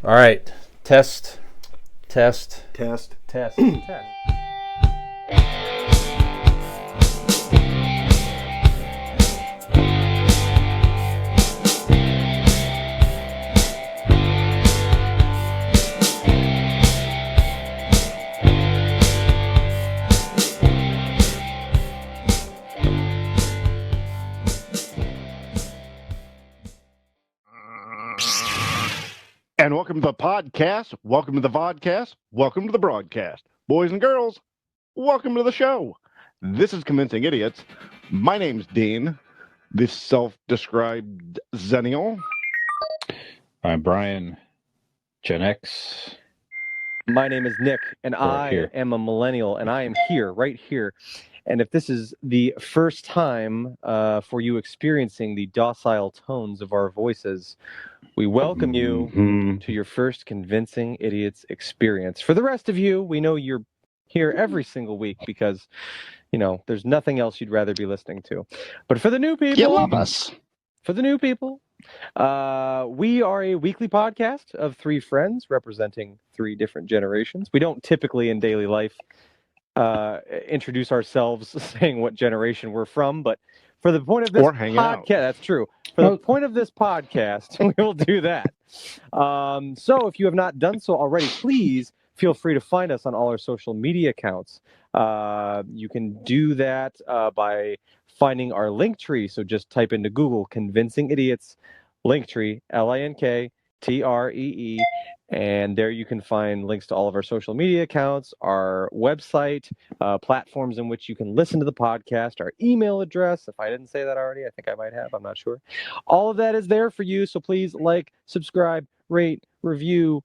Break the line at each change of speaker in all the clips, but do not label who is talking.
All right. Test.
Test.
Test.
And welcome to the podcast. Welcome to the vodcast. Welcome to the broadcast. Boys and girls, welcome to the show. This is Convincing Idiots. My name's Dean, the self-described Zennial.
I'm Brian, Gen X.
My name is Nick, and I am a millennial, and I am here, right here. And if this is the first time for you experiencing the docile tones of our voices, we welcome you to your first Convincing Idiots experience. For the rest of you, we know you're here every single week because, you know, there's nothing else you'd rather be listening to. But for the new people,
You love us.
For the new people, we are a weekly podcast of three friends representing three different generations. We don't typically in daily life introduce ourselves saying what generation we're from, but for the point of this podcast, that's true. For the point of this podcast, we will do that. So if you have not done so already, please feel free to find us on all our social media accounts. You can do that by finding our link tree. So just type into Google Convincing Idiots Linktree, LINKTREE, and there you can find links to all of our social media accounts, our website, platforms in which you can listen to the podcast, our email address. If I didn't say that already, I think I might have. I'm not sure. All of that is there for you. So please like, subscribe, rate, review,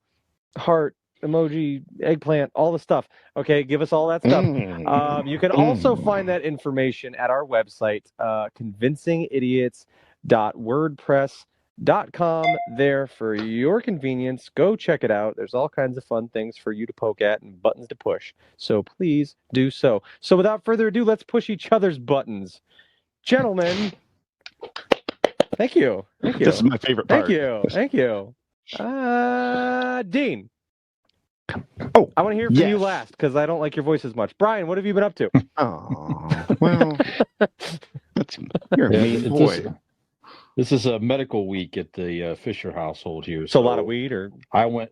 heart, emoji, eggplant, all the stuff. Okay, give us all that stuff. You can also find that information at our website, convincingidiots.wordpress.com, there for your convenience. Go check it out. There's all kinds of fun things for you to poke at and buttons to push. So please do so. So without further ado, let's push each other's buttons. Gentlemen, thank you.
This is my favorite part.
Thank you. Dean.
Oh,
I want to hear from you last because I don't like your voice as much. Brian, what have you been up to?
Oh, well, you're a mean boy.
This is a medical week at the Fisher household here.
So a lot of weed, or
I went.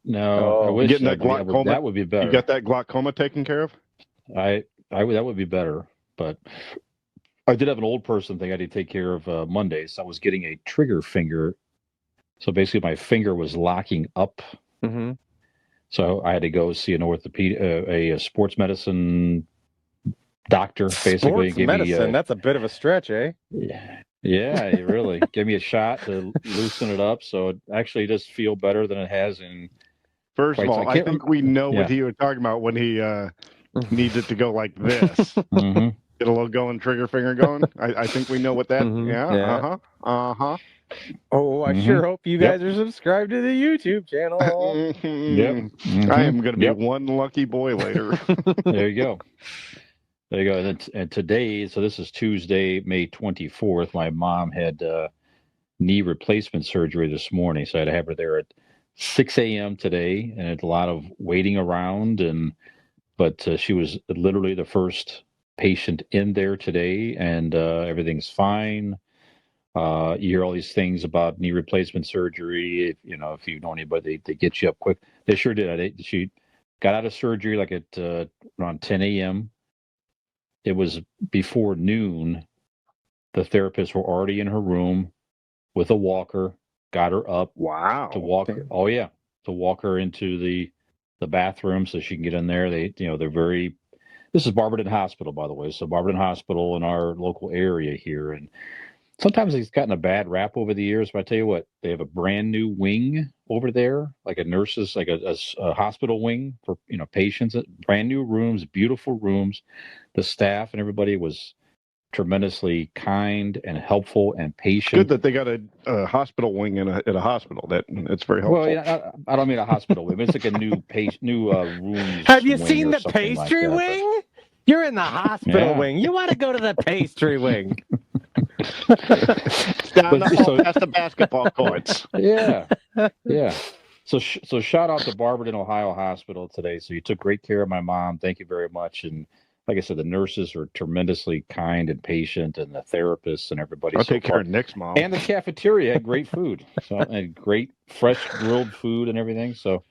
No, I wish
getting that glaucoma.
That would be better.
You got that glaucoma taken care of?
That would be better. But I did have an old person thing I had to take care of Monday. So I was getting a trigger finger. So basically, my finger was locking up.
Mm-hmm.
So I had to go see an orthopedic, a sports medicine doctor. Basically,
sports medicine. That's a bit of a stretch, eh?
Yeah, it really gave me a shot to loosen it up, so it actually does feel better than it has in.
First of all, I think we know what he was talking about when he needs it to go like this.
Mm-hmm.
Get a little going, trigger finger going. I think we know what that.
Mm-hmm.
Yeah. Uh huh.
Oh, I sure hope you guys are subscribed to the YouTube channel.
Yep. Mm-hmm.
I am going to be one lucky boy later.
There you go. And today, so this is Tuesday, May 24th, my mom had knee replacement surgery this morning. So I had to have her there at 6 a.m. today, and it's a lot of waiting around. But she was literally the first patient in there today, and everything's fine. You hear all these things about knee replacement surgery. If you know anybody, they get you up quick. They sure did. She got out of surgery like at around 10 a.m. It was before noon. The therapists were already in her room with a walker, got her up.
Wow.
To walk. Oh yeah, to walk her into the bathroom so she can get in there. They're very. This is Barberton Hospital, by the way. So Barberton Hospital in our local area here, and sometimes it's gotten a bad rap over the years. But I tell you what, they have a brand new wing over there, like a nurse's, like a hospital wing for patients. Brand new rooms, beautiful rooms. The staff and everybody was tremendously kind and helpful and patient.
Good that they got a hospital wing at a hospital. It's very helpful.
Well, yeah, I don't mean a hospital wing. It's like a new room.
Have you seen the pastry wing? You're in the hospital wing. You want to go to the pastry wing.
Down past the basketball courts.
Yeah. So shout out to Barberton, Ohio Hospital today. So you took great care of my mom. Thank you very much. And like I said, the nurses were tremendously kind and patient, and the therapists and everybody
I'll
so
take care
far.
of Nick's mom.
And the cafeteria had great food, so and great fresh grilled food and everything. So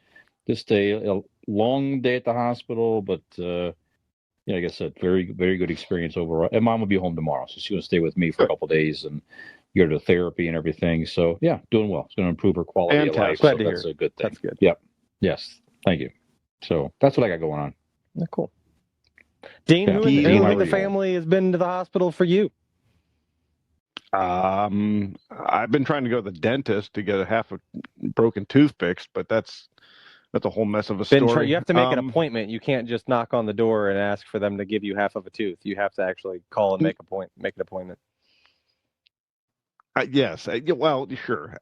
just a long day at the hospital, but like I said, very very good experience overall. And mom will be home tomorrow, so she's going to stay with me for a couple of days and go to therapy and everything. So yeah, doing well. It's going to improve her quality of life.
Fantastic.
Glad
So
to
that's
hear.
a good thing.
That's good.
Yep. Yes. Thank you. So that's what I got going on.
Yeah, cool. Dean,
Yeah.
who in
Dean, how
the
are you?
family has been to the hospital for you?
I've been trying to go to the dentist to get a half a broken tooth fixed, but that's a whole mess of a story.
You have to make an appointment. You can't just knock on the door and ask for them to give you half of a tooth. You have to actually call and make an appointment.
Yes. Well, sure.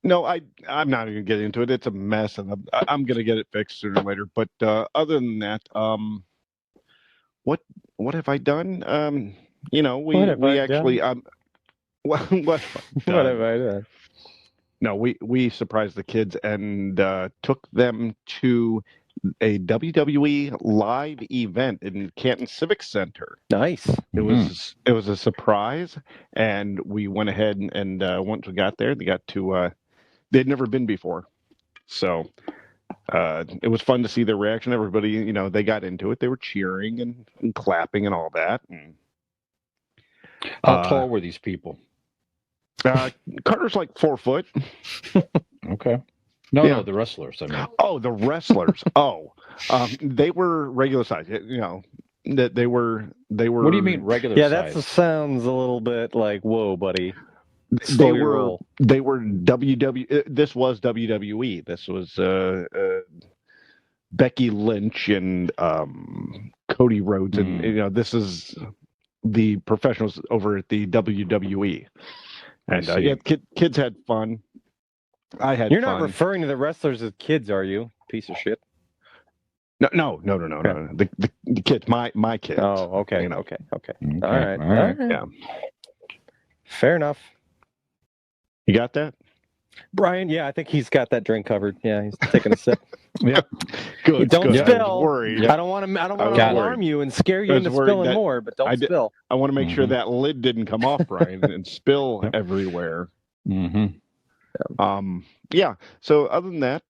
No, I'm not even getting into it. It's a mess, and I'm going to get it fixed sooner or later. But other than that, what have I done? We actually what
What have I done?
No, we surprised the kids and took them to a WWE live event in Canton Civic Center.
Nice.
It was a surprise, and we went ahead and once we got there, they got to they'd never been before, so it was fun to see their reaction. Everybody, they got into it. They were cheering and clapping and all that. And,
how tall were these people?
Carter's like 4 foot.
Okay. No, the wrestlers. I mean.
Oh, the wrestlers. They were regular size. That they were.
What do you mean regular size?
Yeah, that sounds a little bit like, whoa, buddy.
They were WW. This was WWE. This was Becky Lynch and Cody Rhodes, and this is the professionals over at the WWE. And kids had fun. I had.
You're
fun.
Not referring to the wrestlers as kids, are you? Piece of shit.
No. The kids, my kids.
Oh, okay. Okay. All right.
Yeah.
Fair enough.
You got that,
Brian? Yeah, I think he's got that drink covered. Yeah, he's taking a sip.
Yeah. Good.
Don't
good.
spill.
I was worried.
I don't want to alarm you and scare you into spilling more, but don't spill.
I want to make sure that lid didn't come off, Brian, and spill everywhere. Yeah. So other than that,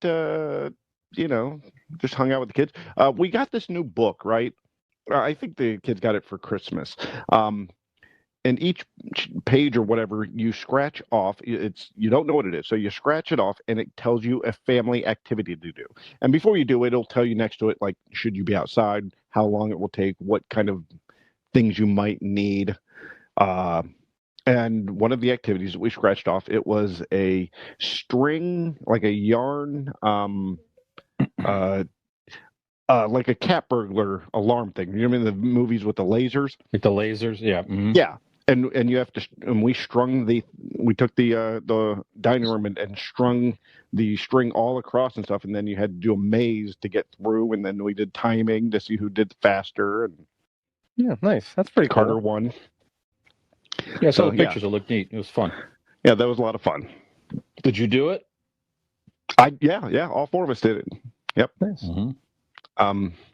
just hung out with the kids. We got this new book, right? I think the kids got it for Christmas. And each page or whatever you scratch off, you don't know what it is. So you scratch it off and it tells you a family activity to do. And before you do it, it'll tell you next to it, like, should you be outside, how long it will take, what kind of things you might need. And one of the activities that we scratched off, it was a string, like a yarn, like a cat burglar alarm thing. You remember the movies with the lasers?
Like the lasers, yeah. Mm-hmm.
Yeah. And you have to, and we took the dining room and strung the string all across and stuff, and then you had to do a maze to get through, and then we did timing to see who did faster. And
yeah, nice. That's pretty
Carter
cool.
won.
Yeah, so the pictures will look neat. It was fun.
Yeah, that was a lot of fun.
Did you do it?
Yeah, all 4 of us did it. Yep.
Nice.
Mm-hmm.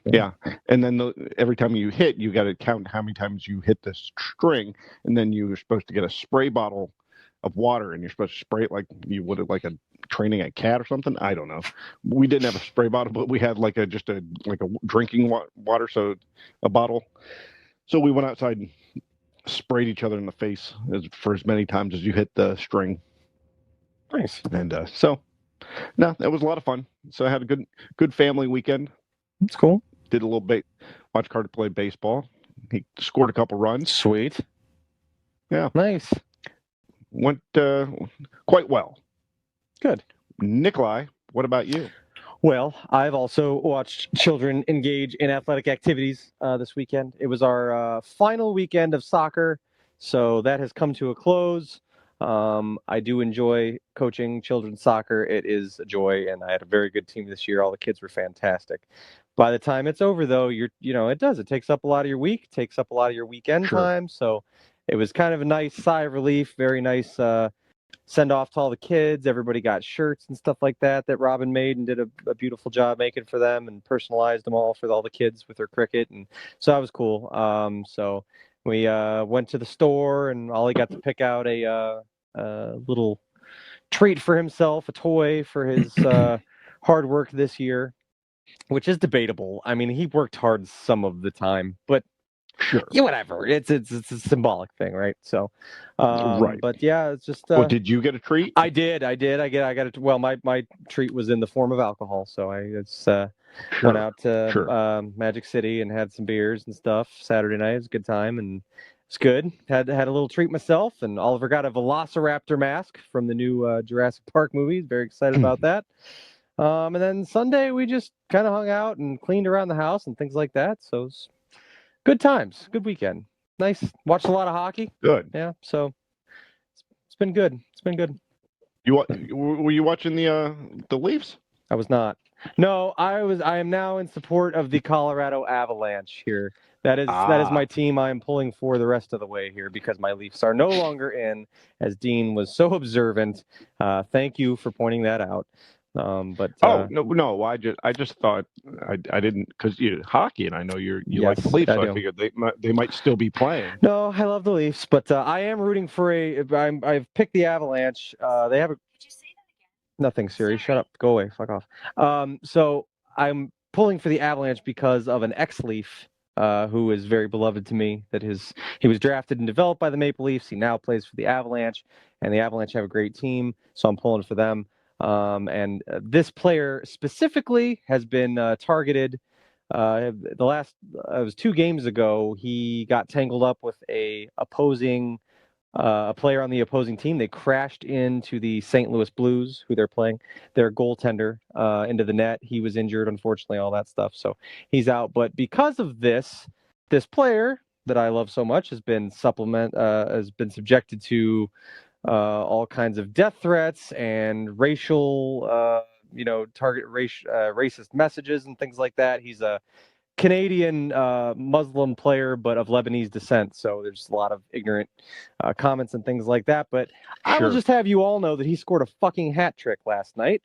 Yeah, and then every time you hit, you got to count how many times you hit the string, and then you're supposed to get a spray bottle of water, and you're supposed to spray it like you would have like a training a cat or something. I don't know. We didn't have a spray bottle, but we had like a drinking water, so a bottle. So we went outside and sprayed each other in the face for as many times as you hit the string.
Nice.
And no, it was a lot of fun. So I had a good family weekend.
That's cool.
Did a little bit. Watched Carter play baseball. He scored a couple runs.
Sweet.
Yeah.
Nice.
Went quite well.
Good.
Nikolai, what about you?
Well, I've also watched children engage in athletic activities this weekend. It was our final weekend of soccer, so that has come to a close. I do enjoy coaching children's soccer. It is a joy, and I had a very good team this year. All the kids were fantastic. By the time it's over, though, it takes up a lot of your week, takes up a lot of your weekend time. So it was kind of a nice sigh of relief, very nice send off to all the kids. Everybody got shirts and stuff like that Robin made and did a beautiful job making for them and personalized them all for all the kids with her cricket. And so that was cool. So we went to the store and Ollie got to pick out a little treat for himself, a toy for his hard work this year, which is debatable. I mean, he worked hard some of the time, but
Sure.
yeah, whatever. It's a symbolic thing, right? So,
Right.
But yeah, it's just.
Well, did you get a treat?
I did. I got it. Well, my treat was in the form of alcohol, so I went out to Magic City and had some beers and stuff. Saturday night, it was a good time and it's good. Had a little treat myself, and Oliver got a Velociraptor mask from the new Jurassic Park movies. Very excited about that. And then Sunday we just kind of hung out and cleaned around the house and things like that. So it was good times, good weekend. Nice. Watched a lot of hockey.
Good.
Yeah. So it's been good. It's been good.
Were you watching the Leafs?
I was not. No, I was. I am now in support of the Colorado Avalanche here. That is my team. I am pulling for the rest of the way here because my Leafs are no longer in. As Dean was so observant. Thank you for pointing that out.
No. I just thought I didn't because you hockey and I know you like the Leafs, so I figured they might still be playing.
No, I love the Leafs, but I am rooting for I've picked the Avalanche. They have a. Did you say that again? Nothing, Siri. Shut up. Go away. Fuck off. So I'm pulling for the Avalanche because of an ex-Leaf who is very beloved to me. He was drafted and developed by the Maple Leafs. He now plays for the Avalanche, and the Avalanche have a great team, so I'm pulling for them. And this player specifically has been targeted. The last it was 2 games ago. He got tangled up with a player on the opposing team. They crashed into the St. Louis Blues, who they're playing. Their goaltender into the net. He was injured, unfortunately, all that stuff. So he's out. But because of this player that I love so much has been subjected to all kinds of death threats and racial, racist messages and things like that. He's a Canadian Muslim player, but of Lebanese descent. So there's a lot of ignorant comments and things like that. But I will just have you all know that he scored a fucking hat trick last night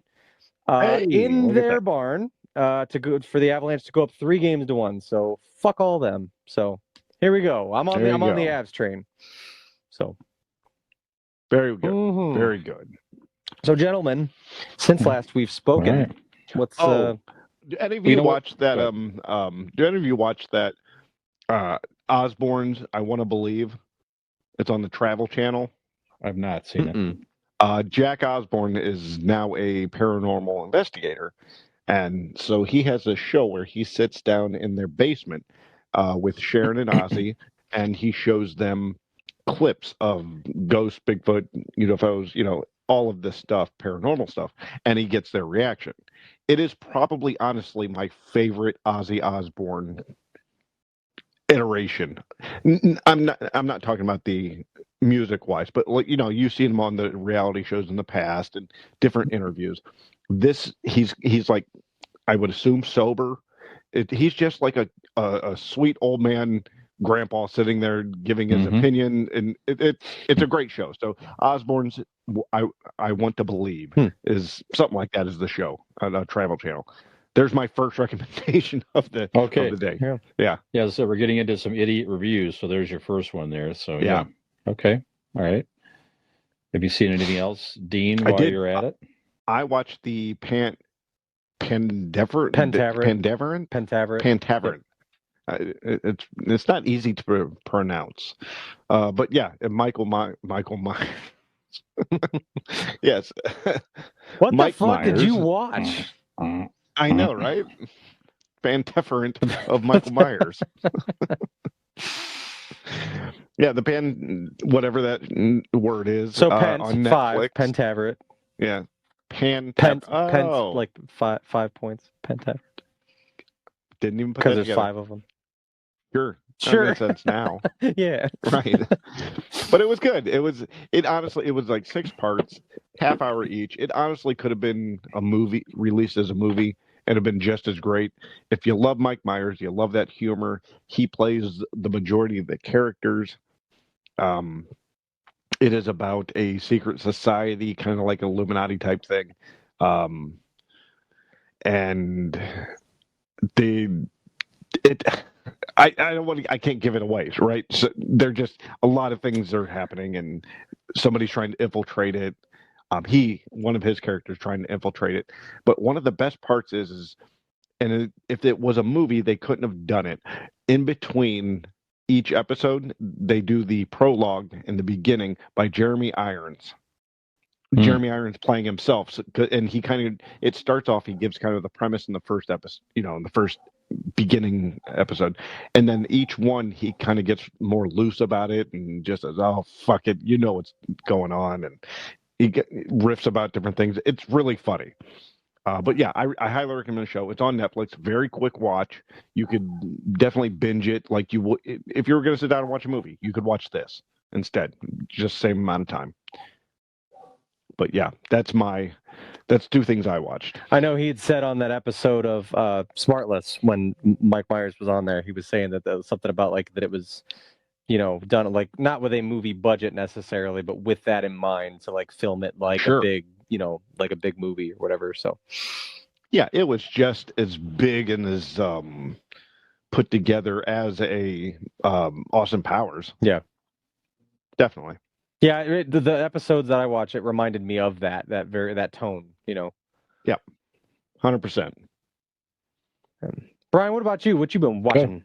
in their barn for the Avalanche to go up 3-1. So fuck all them. So here we go. I'm on the Avs train. So.
Very good. Mm-hmm. Very good.
So, gentlemen, since last we've spoken, what's
do any of you watch that? Do any of you watch that? Osbourne's "I Want to Believe." It's on the Travel Channel.
I've not seen it.
Jack Osbourne is now a paranormal investigator, and so he has a show where he sits down in their basement with Sharon and Ozzy, and he shows them clips of ghosts, Bigfoot, UFOs, all of this stuff, paranormal stuff, and he gets their reaction. It is probably, honestly, my favorite Ozzy Osbourne iteration. I'm not talking about the music-wise, but you've seen him on the reality shows in the past and different interviews. He's like, I would assume sober. He's just like a sweet old man grandpa sitting there giving his opinion, and it's a great show. So Osbourne's I Want to Believe is something like that, is the show on a Travel Channel. There's my first recommendation of the day. Yeah.
So we're getting into some idiot reviews. So there's your first one there. So yeah. Okay. All right. Have you seen anything else, Dean, while you're at it?
I watched the Pentaverate. It's not easy to pronounce, but yeah, Michael Myers. Yes.
What the fuck did you watch?
I know, right? Pentaverate of Michael Myers. Yeah, the whatever that word is.
So
on Netflix.
Pentaverate.
Yeah,
like 5 points. Pentaverate.
Didn't even put
because
that
there's
together.
5 of them.
Sure. That makes sense now.
Yeah.
Right. But it was good. It honestly was like 6 parts, half hour each. It honestly could have been a movie, released as a movie, and have been just as great. If you love Mike Myers, you love that humor. He plays the majority of the characters. It is about a secret society, kind of like Illuminati type thing, and they it. I don't want to. I can't give it away, right? So they're just a lot of things are happening, and somebody's trying to infiltrate it. One of his characters, trying to infiltrate it. But one of the best parts is if it was a movie, they couldn't have done it. In between each episode, they do the prologue in the beginning by Jeremy Irons. Jeremy Irons playing himself, and it starts off. He gives kind of the premise in the first episode, in the first beginning episode, and then each one he kind of gets more loose about it and just says, "Oh fuck it," what's going on, and he riffs about different things. It's really funny. But yeah, I highly recommend the show. It's on Netflix. Very quick watch. You could definitely binge it like you would if you were going to sit down and watch a movie. You could watch this instead, just same amount of time. But yeah, that's two things I watched.
I know he had said on that episode of Smartless when Mike Myers was on there, he was saying that there was something about like that it was, done like not with a movie budget necessarily, but with that in mind to like film it like
Sure.
a big, like a big movie or whatever. So
yeah, it was just as big and as put together as a Austin Powers.
Yeah,
definitely.
Yeah, the episodes that I watch, it reminded me of that tone,
Yep, 100%.
Brian, what about you? What you been watching?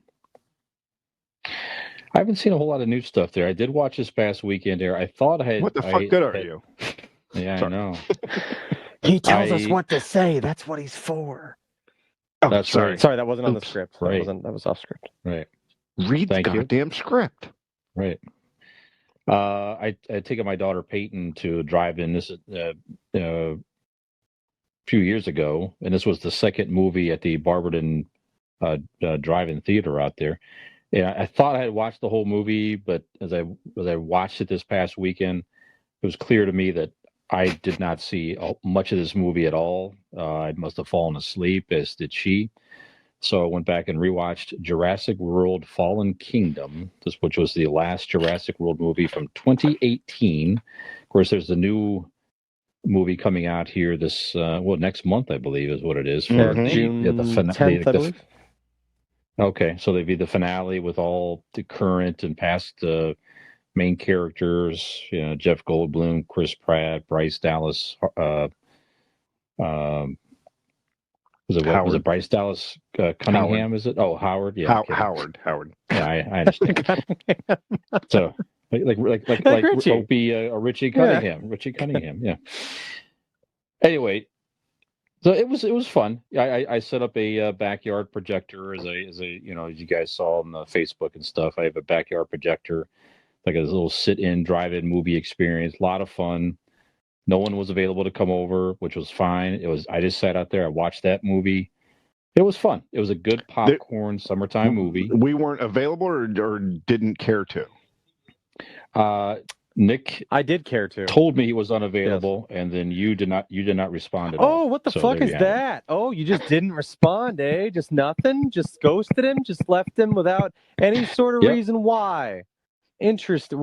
I haven't seen a whole lot of new stuff there. I did watch this past weekend there. I thought I had.
What the fuck good are you?
Yeah, I know.
He tells us what to say. That's what he's for.
Oh,
that's
sorry.
right.
Sorry, that wasn't on the script.
Right.
That was off script.
Right.
Read the goddamn script.
Right. I taken my daughter Peyton to drive-in. This is a few years ago, and this was the second movie at the Barberton drive-in theater out there. Yeah, I thought I had watched the whole movie, but as I watched it this past weekend, it was clear to me that I did not see much of this movie at all. I must have fallen asleep, as did she. So I went back and rewatched Jurassic World Fallen Kingdom, which was the last Jurassic World movie from 2018. Of course, there's the new movie coming out here next month, I believe, is what it is.
For June 10th, I believe.
Okay, so they'd be the finale with all the current and past main characters, Jeff Goldblum, Chris Pratt, Bryce Dallas, was it Bryce Dallas Cunningham?
Howard.
Is it? Oh, Howard. Yeah,
Howard.
Yeah, I understand. So, like
Richie.
Opie, Richie Cunningham. Yeah. Richie Cunningham. Yeah. Anyway, so it was fun. I set up a backyard projector as you guys saw on the Facebook and stuff. I have a backyard projector, like a little sit-in, drive-in movie experience. A lot of fun. No one was available to come over, which was fine. I just sat out there. I watched that movie. It was fun. It was a good popcorn summertime movie.
We weren't available or didn't care to.
Nick,
I did care to.
Told me he was unavailable, yes. And then you did not respond at all.
Oh, what the fuck is that? Oh, you just didn't respond, eh? Just nothing? Just ghosted him? Just left him without any sort of reason why? Interesting.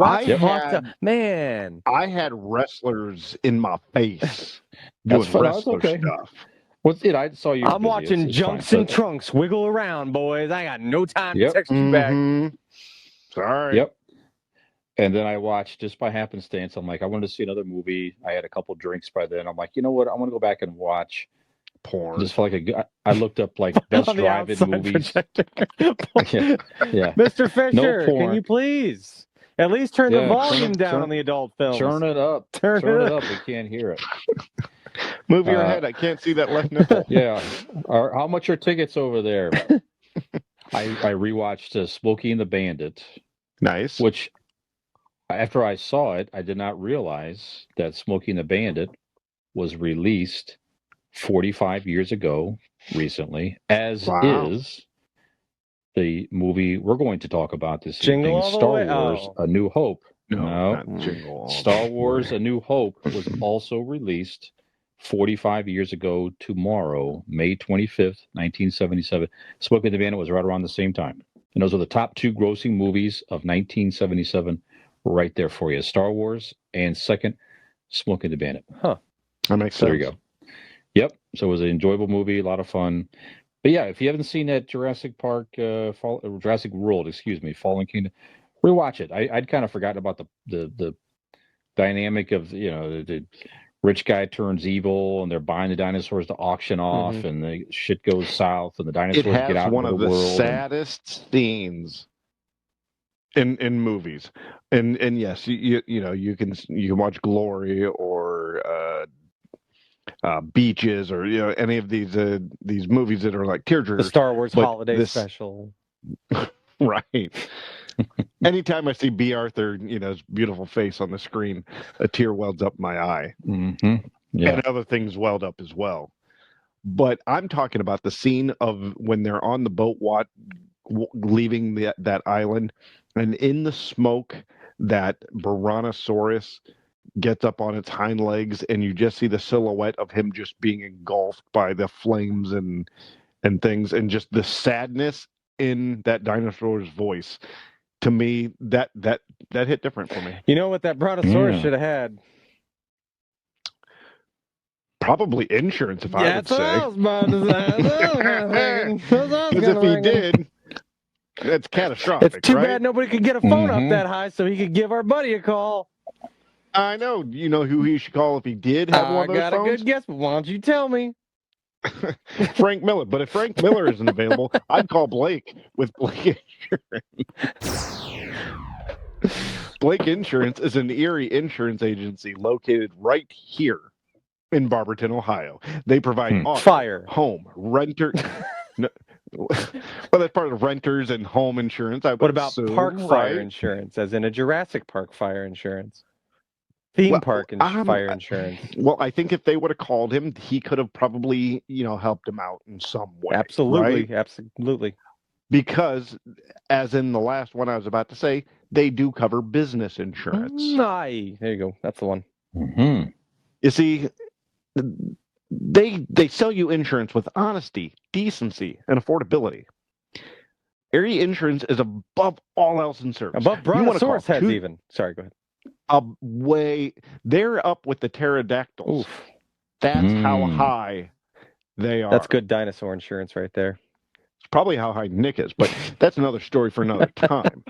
Man,
I had wrestlers in my face
doing
wrestler stuff.
What's it? I saw you.
I'm watching Junks and Trunks wiggle around, boys. I got no time to text you back.
Sorry.
Yep. And then I watched, just by happenstance, I'm like, I wanted to see another movie. I had a couple drinks by then. I'm like, you know what? I want to go back and watch
porn.
Just felt like I looked up like best drive-in movies. yeah.
Mr. Fisher, can you please at least turn the volume down on the adult films?
Turn it up. Turn it up. We can't hear it.
Move your head. I can't see that left nipple.
Yeah. How much are tickets over there? I rewatched Smokey and the Bandit.
Nice.
Which, after I saw it, I did not realize that Smokey and the Bandit was released 45 years ago recently, as is the movie we're going to talk about this evening, Star Wars A New Hope. No. Star Wars A New Hope was also released 45 years ago tomorrow, May 25th, 1977. Smokey and the Bandit was right around the same time. And those are the top two grossing movies of 1977 right there for you. Star Wars and second, Smokey and the Bandit.
Huh.
That makes
So
sense.
there you go. Yep. So it was an enjoyable movie, a lot of fun. But yeah, if you haven't seen that Jurassic World, Fallen Kingdom, rewatch it. I'd kind of forgotten about the dynamic of the rich guy turns evil and they're buying the dinosaurs to auction off, and the shit goes south and the
It
dinosaurs get
has
out
one
into
of
the
the
world.
saddest scenes in movies, and yes, you can watch Glory or Beaches or any of these movies that are like tearjerkers.
The Star Wars
but
holiday special.
Right. Anytime I see B. Arthur, his beautiful face on the screen, a tear wells up my eye.
Mm-hmm. Yeah.
And other things welled up as well. But I'm talking about the scene of when they're on the boat leaving that island, and in the smoke, that Brontosaurus gets up on its hind legs, and you just see the silhouette of him just being engulfed by the flames and things, and just the sadness in that dinosaur's voice. To me, that hit different for me.
You know what that Brontosaurus should have had?
Probably insurance, if I would say.
I was about to say.
Because if he did, that's catastrophic.
It's too
right?
bad nobody could get a phone up that high so he could give our buddy a call.
I know. You know who he should call if he did have one of those phones?
I got a good guess, but why don't you tell me?
Frank Miller. But if Frank Miller isn't available, I'd call Blake with Blake Insurance. Blake Insurance is an Erie insurance agency located right here in Barberton, Ohio. They provide auto,
fire,
home, renter. No, well, that's part of renters and home insurance.
What about park fire insurance, as in a Jurassic Park fire insurance? Theme park fire insurance.
Well, I think if they would have called him, he could have probably, helped him out in some way.
Absolutely,
right?
Absolutely.
Because, as in the last one I was about to say, they do cover business insurance.
There you go. That's the one.
Mm-hmm.
You see, they sell you insurance with honesty, decency, and affordability. Area Insurance is above all else in service.
Above Brontosaurus heads, even. Sorry, go ahead.
They're up with the pterodactyls.
Oof.
That's how high they are.
That's good dinosaur insurance right there.
It's probably how high Nick is, but that's another story for another time.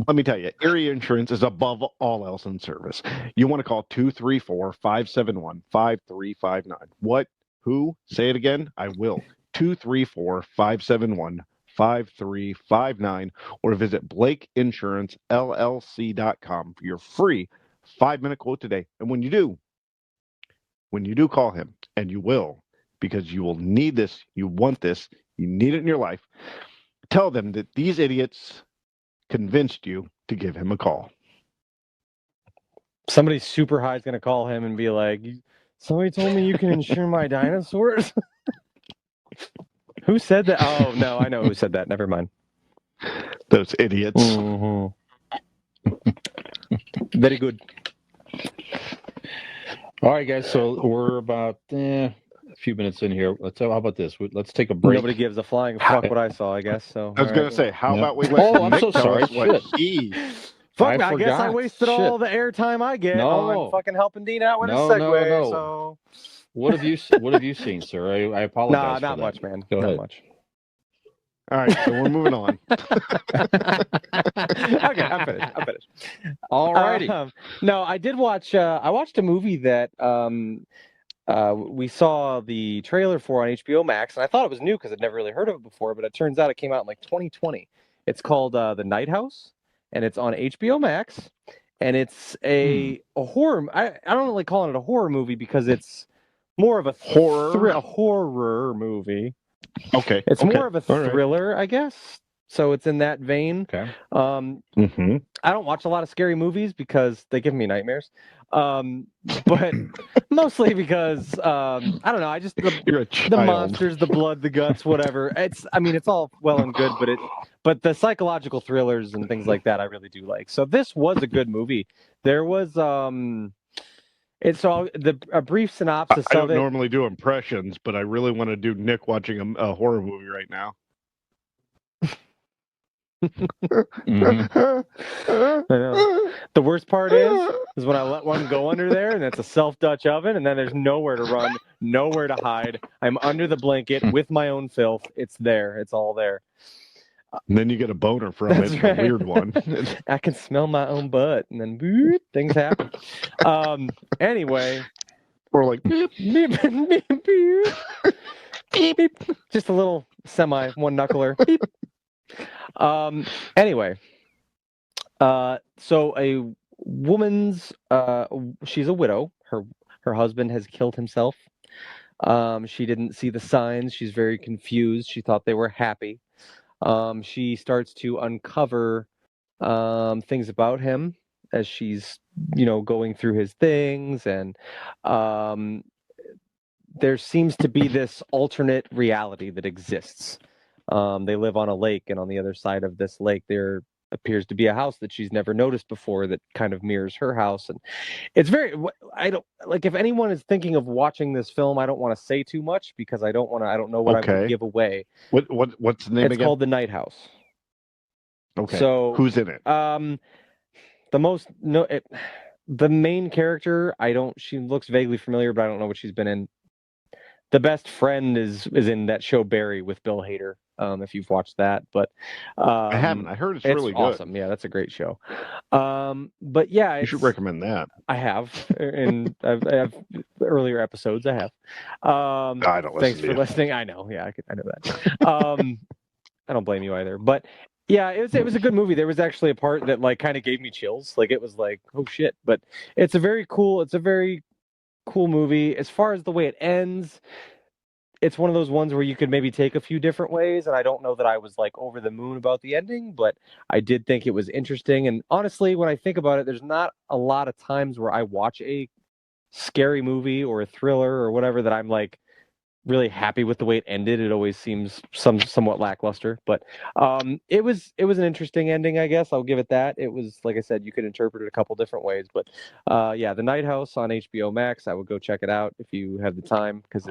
Let me tell you, Area Insurance is above all else in service. You want to call 234-571-5359. What? Who? Say it again? I will. 234-571-5359, or visit BlakeInsuranceLLC.com for your free 5-minute quote today. And when you do call him, and you will, because you will need this, you want this, you need it in your life, tell them that these idiots convinced you to give him a call.
Somebody super high is going to call him and be like, somebody told me you can insure my dinosaurs? Who said that? Oh, no, I know who said that. Never mind.
Those idiots.
Mm-hmm. Very good.
All right, guys. So we're about a few minutes in here. How about this? Let's take a break.
Nobody gives a flying fuck what I saw, I guess. So
I was going to say, how about we let
I'm
Nick
so
tell
sorry.
us what he...
Fuck, I guess I wasted all the airtime I get on fucking helping Dean out with his segue.
No.
So
what have you seen, sir? I apologize.
Not much, man.
Go ahead.
Not much.
All right, so we're moving on.
Okay, I'm finished.
All righty.
No, I did watch. I watched a movie that we saw the trailer for on HBO Max, and I thought it was new because I'd never really heard of it before. But it turns out it came out in like 2020. It's called The Night House, and it's on HBO Max, and it's a horror. I don't really call it a horror movie because it's more of a horror movie.
Okay.
It's more of a thriller, I guess. So it's in that vein.
Okay.
I don't watch a lot of scary movies because they give me nightmares. But mostly because I don't know. I just the monsters, the blood, the guts, whatever. It's all well and good, but the psychological thrillers and things like that I really do like. So this was a good movie. There was a brief synopsis
I don't
of it.
normally do impressions, but I really want to do Nick watching a horror movie right now.
I know. The worst part is is when I let one go under there, and it's a self-Dutch oven, and then there's nowhere to run, nowhere to hide. I'm under the blanket with my own filth. It's there. It's all there.
And then you get a boner from
That's
it,
right.
a weird one.
I can smell my own butt, and then boop, things happen. Anyway.
Or like,
Beep, beep, beep, beep. Beep, beep. Just a little semi one knuckler. Beep. Anyway, so a woman's she's a widow. Her husband has killed himself. She didn't see the signs. She's very confused. She thought they were happy. She starts to uncover things about him as she's going through his things, and there seems to be this alternate reality that exists. They live on a lake, and on the other side of this lake there appears to be a house that she's never noticed before that kind of mirrors her house. And it's very, I don't like, if anyone is thinking of watching this film, I don't want to say too much because I don't know what I would give away.
What's the name again?
It's called The Night House.
Okay.
So
who's in it?
The main character, she looks vaguely familiar, but I don't know what she's been in. The best friend is in that show Barry with Bill Hader. If you've watched that, but
I haven't. I heard it's really good.
Awesome. Yeah, that's a great show. But yeah,
you should recommend that.
I have, and I have earlier episodes. I have.
I don't listen.
Thanks for listening. I know. Yeah, I know that. I don't blame you either. But yeah, it was a good movie. There was actually a part that like kind of gave me chills. Like it was like, oh shit. But it's a very cool movie. As far as the way it ends, it's one of those ones where you could maybe take a few different ways, and I don't know that I was like over the moon about the ending, but I did think it was interesting. And honestly, when I think about it, there's not a lot of times where I watch a scary movie or a thriller or whatever that I'm like really happy with the way it ended. It always seems somewhat lackluster, but it was an interesting ending, I guess. I'll give it that. It was, like I said, you could interpret it a couple different ways, but yeah, The Night House on HBO Max. I would go check it out if you have the time, because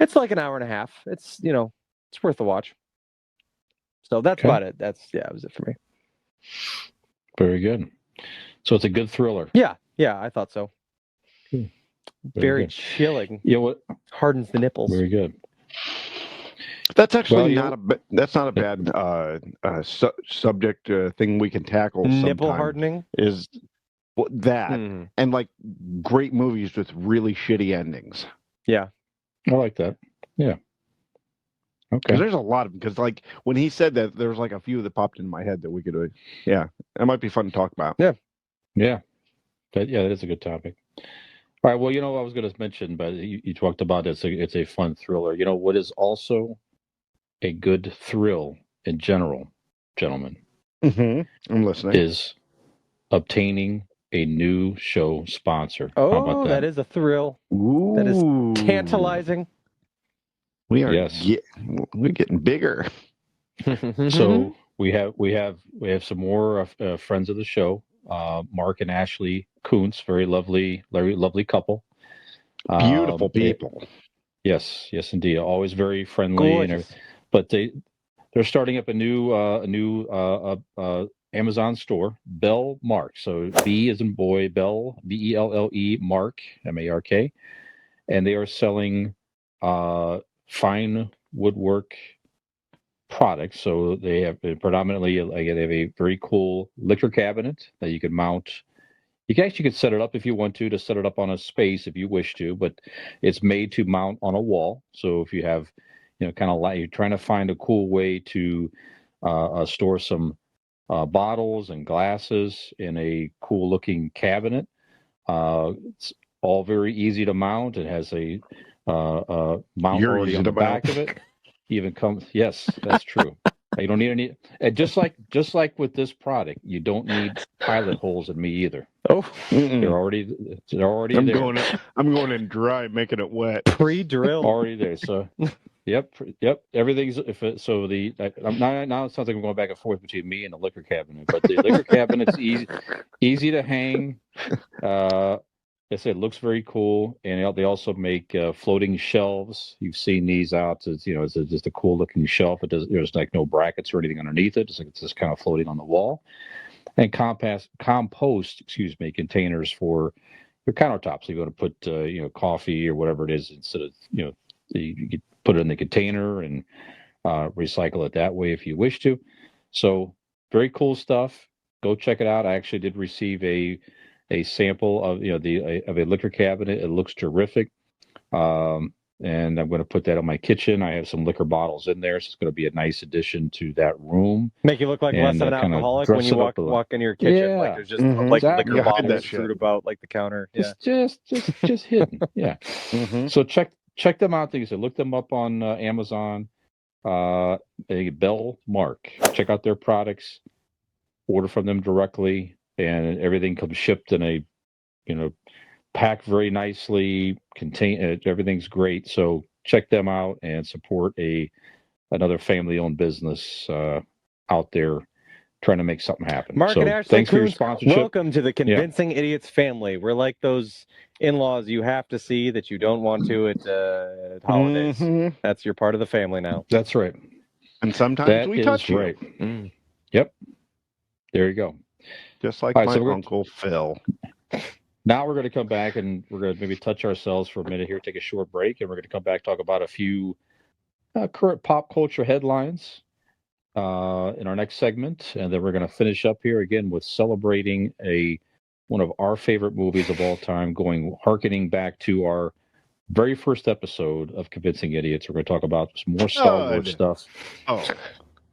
it's like an hour and a half. It's it's worth a watch. So that's about it. That was it for me.
Very good. So it's a good thriller.
Yeah, I thought so. Very chilling.
Yeah, what
hardens the nipples.
Very good.
That's actually not a bad subject thing we can tackle.
Nipple hardening
is that, and like great movies with really shitty endings.
Yeah,
I like that. Yeah. Okay.
Because there's a lot of, because like when he said that, there was like a few that popped in my head that we could. Yeah, that might be fun to talk about.
Yeah.
That is a good topic. All right. Well, I was going to mention, but you talked about it's a fun thriller. What is also a good thrill in general, gentlemen?
Mm-hmm. I'm listening.
Is obtaining a new show sponsor.
Oh,
how about that?
That is a thrill.
Ooh.
That is tantalizing.
We are we're getting bigger.
So we have some more friends of the show. Mark and Ashley Kuntz, very lovely couple.
Beautiful people.
Yes, indeed. Always very friendly. But they're starting up a new Amazon store, Bell Mark. So B as in boy, Bell, Belle, Mark, Mark, and they are selling fine woodwork products. So they have predominantly, they have a very cool liquor cabinet that you can mount. You could set it up if you want to set it up on a space if you wish to, but it's made to mount on a wall. So if you have, kind of you're trying to find a cool way to store some bottles and glasses in a cool looking cabinet. It's all very easy to mount. It has a mount already on the back of it. Even comes, yes, that's true. You don't need any, and just like with this product, you don't need pilot holes in me either.
Oh,
they're already
I'm
there.
I'm going in dry, making it wet.
Pre-drilled.
Already there. So, yep. Everything's now it sounds like I'm going back and forth between me and the liquor cabinet, but the liquor cabinet's easy to hang. I said, it looks very cool, and they also make floating shelves. You've seen these out. It's just a cool looking shelf. It does. There's like no brackets or anything underneath it. It's just kind of floating on the wall. and compost, containers for your countertops. So you want to put coffee or whatever it is instead of you could put it in the container and recycle it that way if you wish to. So very cool stuff. Go check it out. I actually did receive a sample of of a liquor cabinet. It looks terrific. And I'm going to put that on my kitchen. I have some liquor bottles in there, so it's going to be a nice addition to that room.
Make you look like less of an alcoholic when you walk in your kitchen.
Yeah.
Like there's just like
Exactly.
liquor
You hide that
bottles
shit.
screwed about like the counter. Yeah.
Just hidden. Yeah.
Mm-hmm.
So check them out. Like I said, look them up on Amazon. Bell Mark. Check out their products. Order from them directly, and everything comes shipped in a packed very nicely. Everything's great. So check them out and support another family-owned business out there trying to make something happen.
Mark
so
and Ashley
thanks for your
Coons,
sponsorship.
welcome to the Convincing Idiots family. We're like those in-laws you have to see that you don't want to at holidays.
Mm-hmm.
That's your part of the family now.
That's right.
And sometimes
That
we
is
touch you.
right.
Mm.
Yep. There you go.
Just like
All right,
my
so
Uncle Phil.
Now we're going to come back and we're going to maybe touch ourselves for a minute here, take a short break, and we're going to come back, talk about a few current pop culture headlines in our next segment. And then we're going to finish up here again with celebrating one of our favorite movies of all time, harkening back to our very first episode of Convincing Idiots. We're going to talk about some more Star Wars stuff.
Oh,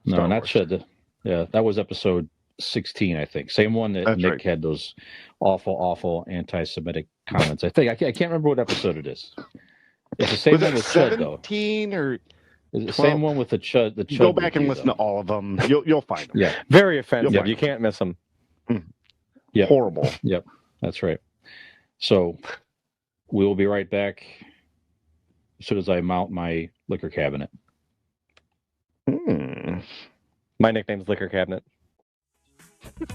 No,
Star
not
Wars.
Shed. Yeah, that was episode 16, I think. Same one that
That's
Nick
right.
had those awful anti-Semitic comments. I think I can't remember what episode it is. It's the same
Was
one
it
with Chud, though.
17 or
Is it the
12?
same one with the Chud? The Chud
go back and
review,
listen
though.
to all of them. You'll find them.
Yeah,
Very offensive.
Yep.
You can't miss them.
Yep.
Horrible.
Yep, that's right. So we will be right back as soon as I mount my liquor cabinet.
My nickname's Liquor Cabinet.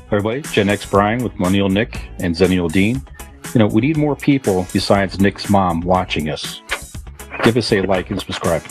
Everybody, Gen X Brian with Millennial Nick and Zennial Dean. We need more people besides Nick's mom watching us. Give us a like and subscribe.